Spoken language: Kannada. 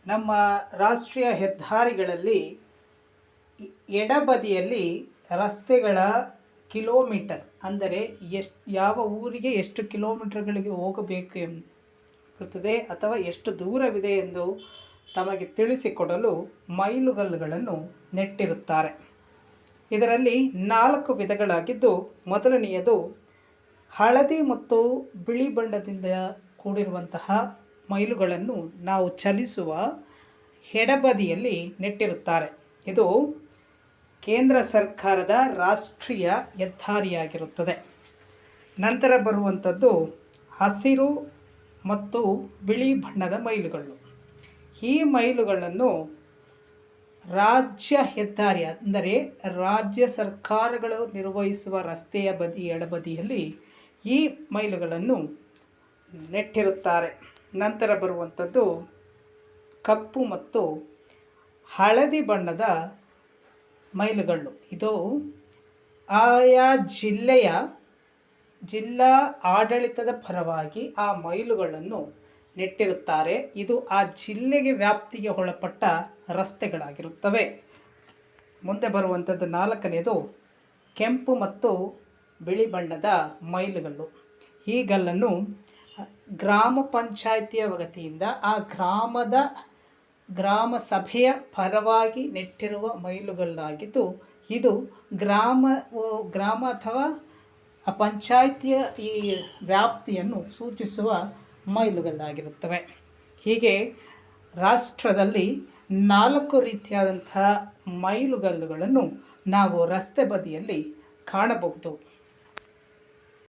ನಮ್ಮ ರಾಷ್ಟ್ರೀಯ ಹೆದ್ದಾರಿಗಳಲ್ಲಿ ಎಡಬದಿಯಲ್ಲಿ ರಸ್ತೆಗಳ ಕಿಲೋಮೀಟರ್ ಅಂದರೆ ಯಾವ ಊರಿಗೆ ಎಷ್ಟು ಕಿಲೋಮೀಟರ್ಗಳಿಗೆ ಹೋಗಬೇಕು ಇರುತ್ತದೆ ಅಥವಾ ಎಷ್ಟು ದೂರವಿದೆ ಎಂದು ತಮಗೆ ತಿಳಿಸಿಕೊಡಲು ಮೈಲುಗಲ್ಲುಗಳನ್ನು ನೆಟ್ಟಿರುತ್ತಾರೆ. ಇದರಲ್ಲಿ 4 ವಿಧಗಳಾಗಿದ್ದು, ಮೊದಲನೆಯದು ಹಳದಿ ಮತ್ತು ಬಿಳಿ ಬಣ್ಣದಿಂದ ಕೂಡಿರುವಂತಹ ಮೈಲುಗಳನ್ನು ನಾವು ಚಲಿಸುವ ಎಡಬದಿಯಲ್ಲಿ ನೆಟ್ಟಿರುತ್ತಾರೆ. ಇದು ಕೇಂದ್ರ ಸರ್ಕಾರದ ರಾಷ್ಟ್ರೀಯ ಹೆದ್ದಾರಿಯಾಗಿರುತ್ತದೆ. ನಂತರ ಬರುವಂಥದ್ದು ಹಸಿರು ಮತ್ತು ಬಿಳಿ ಬಣ್ಣದ ಮೈಲುಗಳು. ಈ ಮೈಲುಗಳನ್ನು ರಾಜ್ಯ ಹೆದ್ದಾರಿ ಅಂದರೆ ರಾಜ್ಯ ಸರ್ಕಾರಗಳು ನಿರ್ವಹಿಸುವ ರಸ್ತೆಯ ಎಡಬದಿಯಲ್ಲಿ ಈ ಮೈಲುಗಳನ್ನು ನೆಟ್ಟಿರುತ್ತಾರೆ. ನಂತರ ಬರುವಂಥದ್ದು ಕಪ್ಪು ಮತ್ತು ಹಳದಿ ಬಣ್ಣದ ಮೈಲುಗಳು. ಇದು ಆಯಾ ಜಿಲ್ಲಾ ಆಡಳಿತದ ಪರವಾಗಿ ಆ ಮೈಲುಗಳನ್ನು ನೆಟ್ಟಿರುತ್ತಾರೆ. ಇದು ಆ ಜಿಲ್ಲೆಗೆ ವ್ಯಾಪ್ತಿಗೆ ಒಳಪಟ್ಟ ರಸ್ತೆಗಳಾಗಿರುತ್ತವೆ. ಮುಂದೆ ಬರುವಂಥದ್ದು 4ನೇದು ಕೆಂಪು ಮತ್ತು ಬಿಳಿ ಬಣ್ಣದ ಮೈಲುಗಳು. ಈ ಗಲ್ಲನ್ನು ಗ್ರಾಮ ಪಂಚಾಯಿತಿಯ ವತಿಯಿಂದ ಆ ಗ್ರಾಮ ಸಭೆಯ ಪರವಾಗಿ ನೆಟ್ಟಿರುವ ಮೈಲುಗಲ್ಲಾಗಿದ್ದು, ಇದು ಗ್ರಾಮ ಅಥವಾ ಪಂಚಾಯಿತಿಯ ಈ ವ್ಯಾಪ್ತಿಯನ್ನು ಸೂಚಿಸುವ ಮೈಲುಗಲ್ಲಾಗಿರುತ್ತವೆ. ಹೀಗೆ ರಾಷ್ಟ್ರದಲ್ಲಿ 4 ರೀತಿಯಾದಂಥ ಮೈಲುಗಲ್ಲುಗಳನ್ನು ನಾವು ರಸ್ತೆ ಬದಿಯಲ್ಲಿ ಕಾಣಬಹುದು.